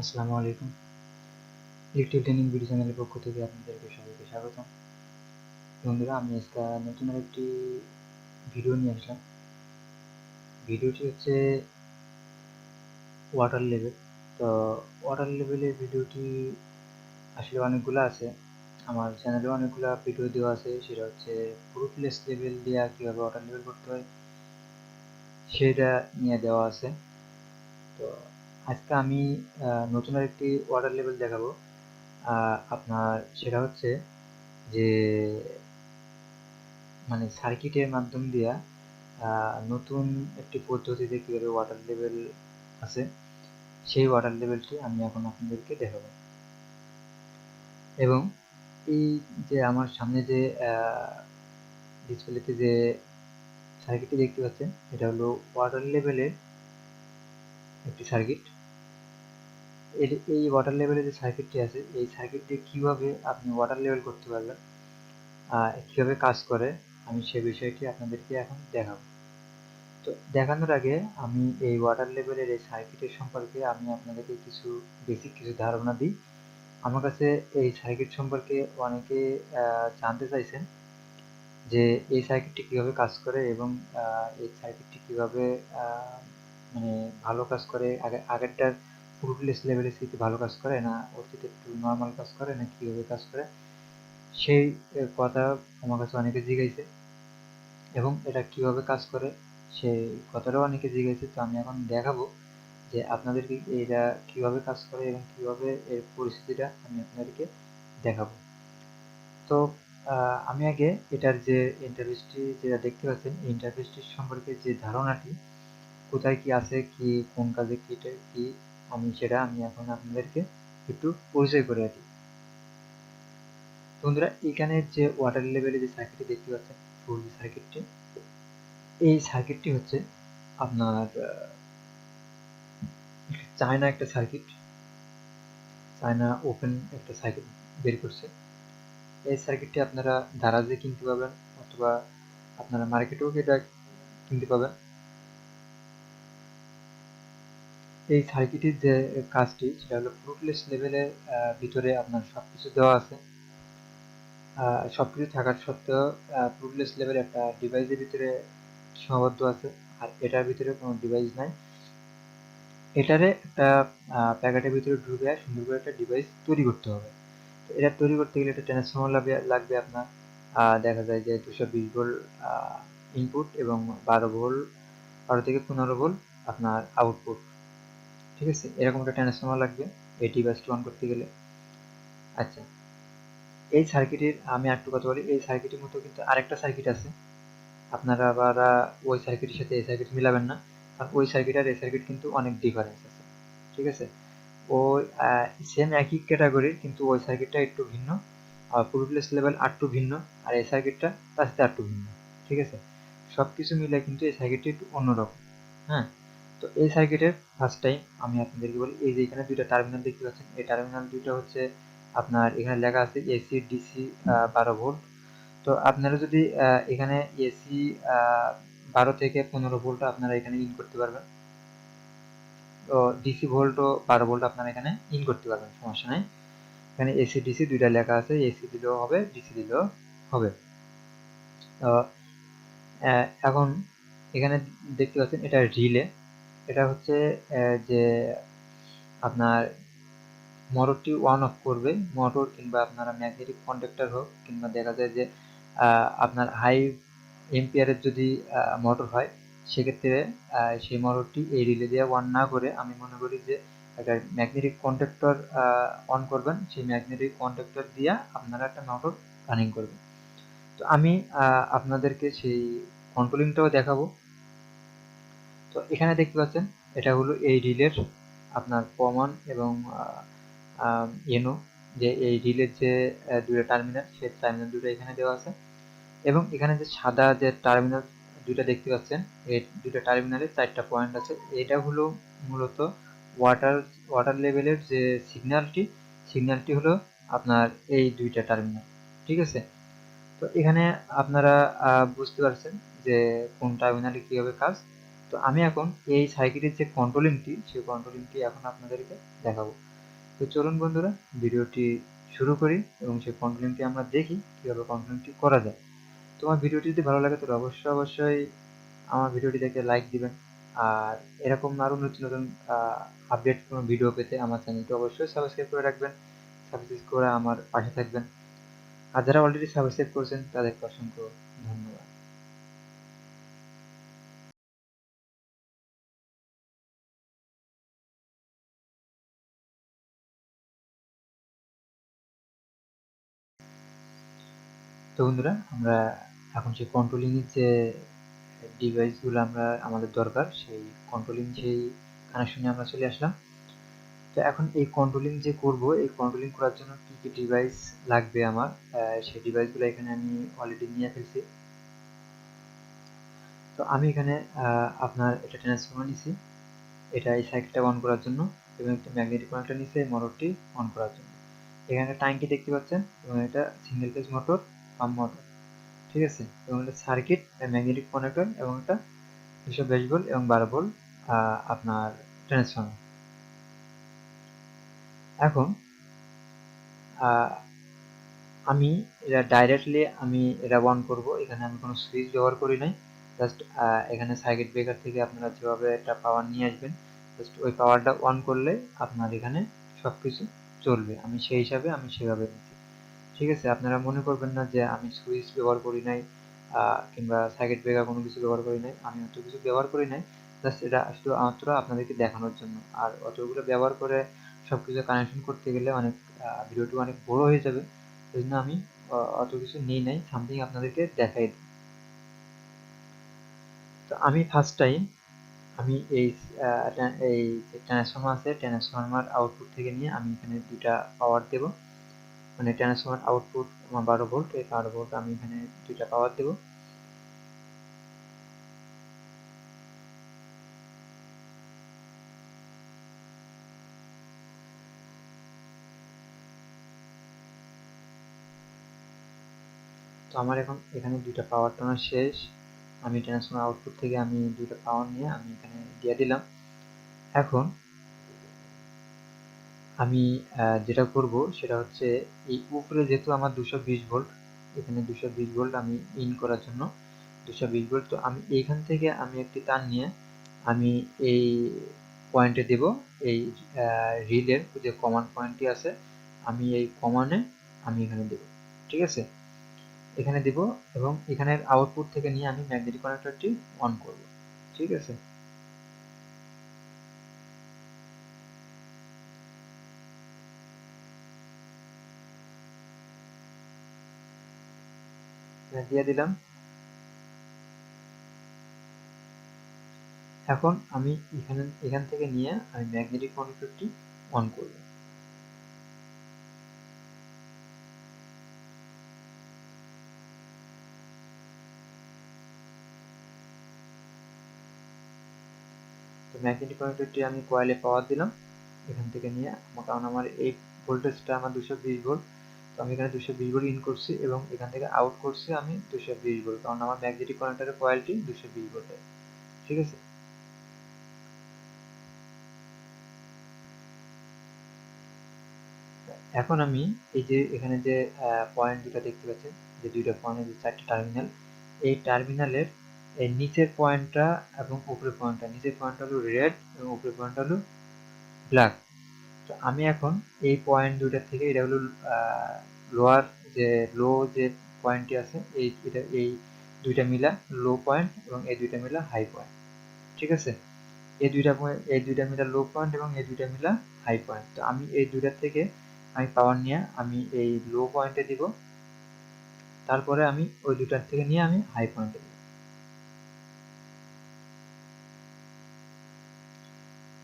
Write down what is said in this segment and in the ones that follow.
আসসালামু আলাইকুম। Electric training video চ্যানেলের পক্ষ থেকে আপনাদেরকে সবাইকে স্বাগতম। বন্ধুরা, আমি আজকে নতুন একটি ভিডিও নিয়ে আসলাম। ভিডিওটি হচ্ছে ওয়াটার লেভেল। তো ওয়াটার লেভেলের ভিডিওটি আসলে অনেকগুলো আছে, আমার চ্যানেলে অনেকগুলো ভিডিও দেওয়া আছে। সেটা হচ্ছে ফ্রুটলেস লেভেল দিয়ে কীভাবে ওয়াটার লেভেল করতে হয় সেটা নিয়ে দেওয়া আছে। তো আজকে আমি নতুন একটি ওয়াটার লেভেল দেখাবো আপনার। সেটা হচ্ছে যে মানে সার্কিটের মাধ্যম দিয়া নতুন একটি পদ্ধতিতে কীভাবে ওয়াটার লেভেল আছে সেই ওয়াটার লেভেলটি আমি এখন আপনাদেরকে দেখাবো। এবং এই যে আমার সামনে যে ডিসপ্লেতে যে সার্কিটটি দেখতে পাচ্ছেন, এটা হলো ওয়াটার লেভেলের একটি সার্কিট। এই ওয়াটার লেভেলের যে সার্কিটটি আছে, এই সার্কিটটি কীভাবে আপনি ওয়াটার লেভেল করতে পারবেন, কীভাবে কাজ করে, আমি সে বিষয়টি আপনাদেরকে এখন দেখাবো। তো দেখানোর আগে আমি এই ওয়াটার লেভেলের এই সার্কিটের সম্পর্কে আমি আপনাদেরকে কিছু বেসিক কিছু ধারণা দিই। আমার কাছে এই সার্কিট সম্পর্কে অনেকে জানতে চাইছেন যে এই সার্কিটটি কীভাবে কাজ করে এবং এই সার্কিটটি কীভাবে মানে ভালো কাজ করে, আগেরটার ফ্রুটলেস লেভেলের থেকে ভালো কাজ করে না ওর থেকে একটু নর্মাল কাজ করে না কীভাবে কাজ করে, সেই কথা আমার কাছে অনেকে জিজ্ঞাসা এবং এটা কিভাবে কাজ করে সেই কথাটাও অনেকে জিজ্ঞেস। তো আমি এখন দেখাবো যে আপনাদেরকে এটা কিভাবে কাজ করে এবং কিভাবে এর পরিস্থিতিটা আমি আপনাদেরকে দেখাবো। তো আমি আগে এটার যে ইন্টারফেসটি যেটা দেখতে পাচ্ছেন, এই ইন্টারফেসটির সম্পর্কে যে ধারণাটি কোথায় কি আছে, কি কোন কাজে কিটা কি, আমি এখন আপনাদেরকে একটু পরিচয় করে রাখি। বন্ধুরা, এখানে যে ওয়াটার লেভেলে যে সার্কিটটি দেখতে পাচ্ছেন, ফুল সার্কিটটি, এই সার্কিটটি হচ্ছে আপনার চায়না একটা সার্কিট, চায়না ওপেন একটা সার্কিট বের করছে। এই সার্কিটটি আপনারা দারাজে কিনতে পাবেন অথবা আপনারা মার্কেটেও এটা কিনতে পাবেন। এই সার্কিটের যে কাজটি সেটা হলো ফ্রুটলেস লেভেলের ভিতরে আপনার সবকিছু দেওয়া আছে। সবকিছু থাকার সত্ত্বেও ফ্রুটলেস লেভেল একটা ডিভাইসের ভিতরে সীমাবদ্ধ আছে, আর এটার ভিতরে কোনো ডিভাইস নাই। এটারে একটা প্যাকেটের ভিতরে ঢুকে সুন্দর করে একটা ডিভাইস তৈরি করতে হবে। তো এটা তৈরি করতে গেলে একটা ট্রান্সফর্মার লাগবে আপনার। দেখা যায় যে 220 ভোল্ট ইনপুট এবং 12 থেকে 15 ভোল্ট আপনার আউটপুট। ঠিক আছে, এরকম একটা ট্রান্সফর্মার লাগবে এই ডিভাইসটি অন করতে গেলে। আচ্ছা, এই সার্কিটের আমি একটু কথা বলি। এই সার্কিটের মতো কিন্তু আরেকটা সার্কিট আছে, আপনারা আবার ওই সার্কিটের সাথে এই সার্কিট মিলাবেন না, কারণ ওই সার্কিট আর এই সার্কিট কিন্তু অনেক ডিফারেন্স আছে। ঠিক আছে, ওই সেম একই ক্যাটাগরির কিন্তু ওই সার্কিটটা একটু ভিন্ন, আর ফ্রুটলেস লেভেল একটু ভিন্ন, আর এই সার্কিটটা তার সাথে একটু ভিন্ন। ঠিক আছে, সব কিছু মিলে কিন্তু এই সার্কিটটি একটু অন্যরকম। হ্যাঁ, তো এই সার্কিটের ফার্স্ট টাইম আমি আপনাদেরকে বলি, এই যে এখানে দুইটা টার্মিনাল দেখতে পাচ্ছেন, এই টার্মিনাল দুইটা হচ্ছে আপনার এখানে লেখা আছে এসি ডিসি 12 ভোল্ট। তো আপনারা যদি এখানে এসি 12 থেকে 15 ভোল্ট আপনারা এখানে ইন করতে পারবেন। তো ডিসি ভোল্টও 12 ভোল্ট আপনারা এখানে ইন করতে পারবেন, সমস্যা নাই। এখানে এসি ডিসি দুইটা লেখা আছে, এসি দিলেও হবে ডিসি দিলেও হবে। তো এখন এখানে দেখতে পাচ্ছেন এটা রিলে। এটা হচ্ছে যে আপনার মোটরটি অন অফ করবে, মোটর কিংবা আপনারা ম্যাগনেটিক কন্ডাক্টর হোক, কিংবা দেখা যায় যে আপনার হাই এম্পিয়ারের যদি মোটর হয়, সেক্ষেত্রে সেই মোটরটি এই রিলে দিয়ে অন না করে আমি মনে করি যে একটা ম্যাগনেটিক কন্ডাক্টর অন করবেন, সেই ম্যাগনেটিক কন্ডাক্টর দিয়ে আপনারা একটা মোটর রানিং করবেন। তো আমি আপনাদেরকে সেই কন্ট্রোলিংটাও দেখাবো। তো এখানে দেখতে পাচ্ছেন এটা হলো এই রিলের আপনার কমন এবং এনো, যে এই রিলের যে দুটো টার্মিনাল, সেই টার্মিনাল দুটো এখানে দেওয়া আছে। এবং এখানে যে সাদা যে টার্মিনাল দুইটা দেখতে পাচ্ছেন, এই দুটো টার্মিনালে 4টা পয়েন্ট আছে। এটা হলো মূলত ওয়াটার লেভেলের যে সিগন্যালটি হলো আপনার এই দুইটা টার্মিনাল। ঠিক আছে, তো এখানে আপনারা বুঝতে পারছেন যে কোন টার্মিনালে কীভাবে কাজ। তো আমি এখন এই সার্কিটের যে কন্ট্রোলিংটি, সেই কন্ট্রোলিংটি এখন আপনাদেরকে দেখাবো। তো চলুন বন্ধুরা ভিডিওটি শুরু করি এবং সেই কন্ট্রোলিংটি আমরা দেখি কীভাবে কন্ট্রোলিংটি করা যায়। তোমার ভিডিওটি যদি ভালো লাগে তাহলে অবশ্যই আমার ভিডিওটি দেখে লাইক দিবেন। আর এরকম আরও নতুন নতুন আপডেট কোনো ভিডিও পেতে আমার চ্যানেলটি অবশ্যই সাবস্ক্রাইব করে রাখবেন, সাবস্ক্রাইব করে আমার পাশে থাকবেন। আর যারা অলরেডি সাবস্ক্রাইব করেছেন তাদেরকে অসংখ্য ধন্যবাদ। তো বন্ধুরা আমরা এখন সেই কন্ট্রোলিংয়ের যে ডিভাইসগুলো আমাদের দরকার, সেই কন্ট্রোলিং যেই কানেকশনে আমরা চলে আসলাম। তো এখন এই কন্ট্রোলিং যে করব, এই কন্ট্রোলিং করার জন্য কি কি ডিভাইস লাগবে আমার, সেই ডিভাইসগুলো এখানে আমি অলরেডি নিয়ে ফেলছি। তো আমি এখানে আপনার এটা ট্রান্সফর্মার নিছি, এটা এই সাইকেলটা অন করার জন্য, এবং একটা ম্যাগনেটিক কানেক্টর নিচ্ছে এই মোটরটি অন করার জন্য। এখানে ট্যাঙ্কি দেখতে পাচ্ছেন, এবং এটা single phase motor, pump motor, ঠিক আছে। এবং এটা সার্কিট, ম্যাগনেটিক কানেক্টর, এবং এটা 220 ভোল্ট এবং 12 ভোল্ট আপনার ট্রান্সফর্মার। এখন আমি এটা ডাইরেক্টলি এটা অন করব। এখানে আমি কোনো সুইচ ব্যবহার করি নাই, জাস্ট এখানে সার্কিট ব্রেকার থেকে আপনারা যেভাবে একটা পাওয়ার নিয়ে আসবেন, জাস্ট ওই পাওয়ারটা অন করলে আপনার এখানে সব কিছু চলবে। আমি সেই হিসাবে আমি সেভাবে নিচ্ছি, ঠিক আছে। আপনারা মনে করবেন না যে আমি সুইচ ব্যবহার করি নাই কিংবা সার্কিট ব্রেকার কোনো কিছু ব্যবহার করি নাই। আমি অত কিছু ব্যবহার করি নাই, জাস্ট এটা শুধু মাত্র আপনাদেরকে দেখানোর জন্য। আর অতগুলো ব্যবহার করে সব কিছু কানেকশন করতে গেলে অনেক ভিডিওটি অনেক বড় হয়ে যাবে, এই জন্য আমি অত কিছু নিই নাই, সামথিং আপনাদেরকে দেখাই দিই। তো আমি ফার্স্ট টাইম আমি এই যে ট্রান্সফর্মার আছে, ট্রান্সফর্মার আউটপুট থেকে নিয়ে আমি এখানে দুইটা পাওয়ার দেব। মানে ট্রান্সফর্মার আউটপুট আমার 12 ভোল্ট, এই 12 ভোল্ট আমি এখানে দুইটা পাওয়ার দেব। তো আমার এখন এখানে দুইটা পাওয়ার টানা শেষ। আমি ট্রান্সফর্মার আউটপুট থেকে আমি দুইটা পাওয়ার নিয়ে আমি এখানে দিয়ে দিলাম। এখন আমি যেটা করব সেটা হচ্ছে, এই উপরে যেহেতু আমার 220 ভোল্ট, এখানে 220 ভোল্ট আমি ইন করার জন্য 220 ভোল্ট, তো আমি এইখান থেকে আমি একটি তার নিয়ে আমি এই পয়েন্টে দেব। এই রিলের যে কমান পয়েন্টটি আছে, আমি এই কমানে আমি এখানে দেব, ঠিক আছে। এখানে দেব এবং এখানের আউটপুট থেকে নিয়ে আমি ম্যাগনেটিক কানেক্টরটি অন করব, ঠিক আছে। দিয়ে দিলাম। এখন আমি এখান থেকে নিয়ে আমি ম্যাগনেটিক কানেক্টরটি অন করব। তো ম্যাগনেটিক কানেক্টরটি আমি কয়েলে পাওয়ার দিলাম এখান থেকে নিয়ে, কারণ আমার এই ভোল্টেজটা আমার 220 ভোল্ট। তো আমি এখানে 220 ভোল্ট ইন করছি এবং এখান থেকে আউট করছি আমি 220 ভোল্ট, কারণ আমার ম্যাগনেটিক কানেক্টরের কয়েলটি 220 ভোল্টের, ঠিক আছে। এখন আমি এই যে এখানে যে পয়েন্ট দুটো দেখতে পাচ্ছেন, যে দুইটা পয়েন্ট, যে চারটি টার্মিনাল, এই টার্মিনালের এই নিচের পয়েন্টটা এবং উপরের পয়েন্টটা, নিচের পয়েন্টটা হলো রেড এবং উপরের পয়েন্টটা হলো ব্ল্যাক। তো আমি এখন এই পয়েন্ট দুইটা থেকে, এটা হলো লোয়ার যে লো যে পয়েন্টটি আছে, এই দুইটা মিলা লো পয়েন্ট এবং এই দুইটা মিলা হাই পয়েন্ট, ঠিক আছে। এই দুইটা মিলা লো পয়েন্ট এবং এই দুইটা মিলা হাই পয়েন্ট। তো আমি এই দুইটা থেকে আমি পাওয়ার নিয়ে আমি এই লো পয়েন্টে দিব, তারপরে আমি ওই দুটার থেকে নিয়ে আমি হাই পয়েন্টে দিব।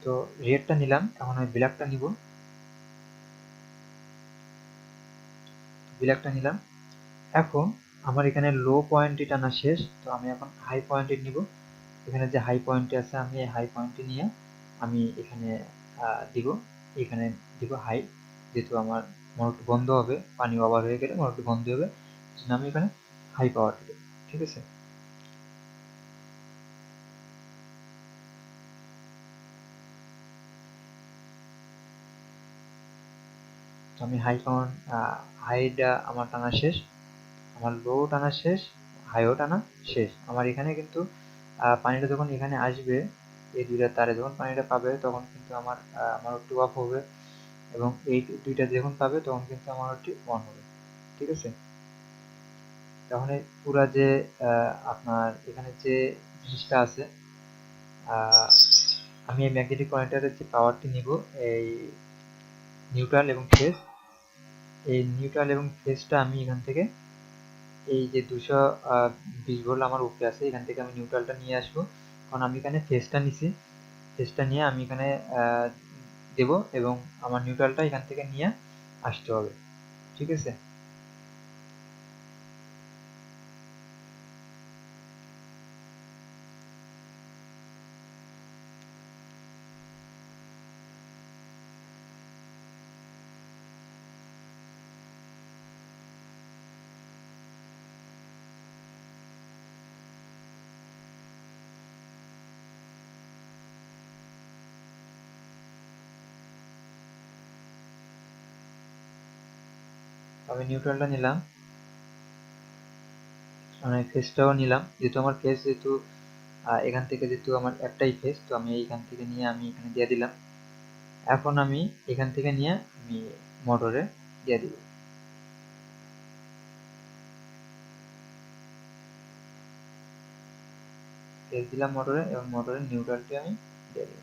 তো রেডটা নিলাম, এখন আমি ব্ল্যাকটা নিব। ব্ল্যাকটা নিলাম। এখন আমার এখানে লো পয়েন্টটি টানা শেষ, তো আমি এখন হাই পয়েন্টে নিব। এখানে যে হাই পয়েন্টটি আছে, আমি এই হাই পয়েন্টটি নিয়ে আমি এখানে দিব, এখানে দিব হাই। যেহেতু আমার মোটরটি বন্ধ হবে, পানি ওভার হয়ে গেলে মোটরটি বন্ধ হবে, সেজন্য আমি এখানে হাই পাওয়ারটি দেব, ঠিক আছে। আমি হাইটা আমার টানা শেষ, আমার লো টানা শেষ, হাইও টানা শেষ। আমার এখানে কিন্তু পানিটা যখন এখানে আসবে, এই দুইটা তারে যখন পানিটা পাবে তখন কিন্তু আমার একটু অফ হবে, এবং এই দুইটা যখন পাবে তখন কিন্তু আমার একটু অন হবে। ঠিক আছে, তখন এই পুরা যে আপনার এখানে যে জিনিসটা আছে, আমি এই ম্যাগনেটিক পয়েন্টারের যে পাওয়ারটি নিব, এই নিউট্রাল এবং ফেজ, এই নিউট্রাল এবং ফেজটা আমি এখান থেকে এই যে 220 ভোল্ট আমার উপরে আছে, এখান থেকে আমি নিউট্রালটা নিয়ে আসবো। কারণ আমি এখানে ফেজটা নিছি, ফেজটা নিয়ে আমি এখানে দেব, এবং আমার নিউট্রালটা এখান থেকে নিয়ে আসতে হবে। ঠিক আছে, আমি নিউট্রালটা নিলাম, আমি ফেজটাও নিলাম। যেহেতু আমার ফেজ যেহেতু এখান থেকে যেহেতু আমার একটাই ফেজ, তো আমি এইখান থেকে নিয়ে আমি এখানে দিয়ে দিলাম। এখন আমি এখান থেকে নিয়ে আমি মোটরে দিয়ে দিব, ফেজ দিলাম মোটরে, এবং মোটরের নিউট্রালটি আমি দিয়ে দিব।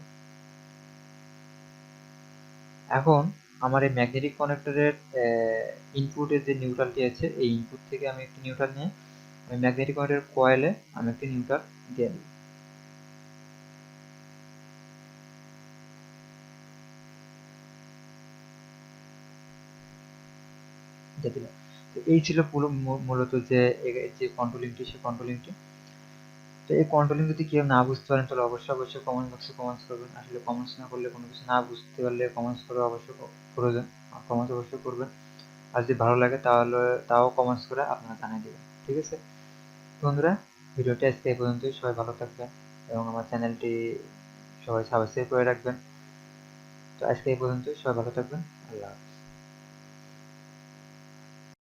এখন আমার এই ম্যাগনেটিক কানেক্টরের ইনপুটের যে নিউট্রালটি আছে, এই ইনপুট থেকে আমি একটি নিউট্রাল নিয়ে আমি ম্যাগনেটিক কানেক্টরের কয়েলে আমি একটি নিউট্রাল দিয়ে দিই, দিয়ে দিলাম। তো এই ছিল পুরো মূলত যে যে কন্ট্রোলিংটি, সেই কন্ট্রোলিংটি। তো এই কন্ট্রোলিং যদি কেউ না বুঝতে পারেন তাহলে অবশ্যই কমেন্ট বক্সে কমেন্টস করবেন। আসলে কমেন্টস না করলে, কোনো কিছু না বুঝতে পারলে কমেন্টস করা অবশ্যই প্রয়োজন, কমেন্টস অবশ্যই করবেন। আর যদি ভালো লাগে তাহলে তাও কমেন্টস করে আপনারা জানিয়ে দেবেন। ঠিক আছে বন্ধুরা, ভিডিওটি আজকে এই পর্যন্তই। সবাই ভালো থাকবেন এবং আমার চ্যানেলটি সবাই সাবস্ক্রাইব করে রাখবেন। তো আজকে এই পর্যন্তই, সবাই ভালো থাকবেন। আল্লাহ হাফেজ।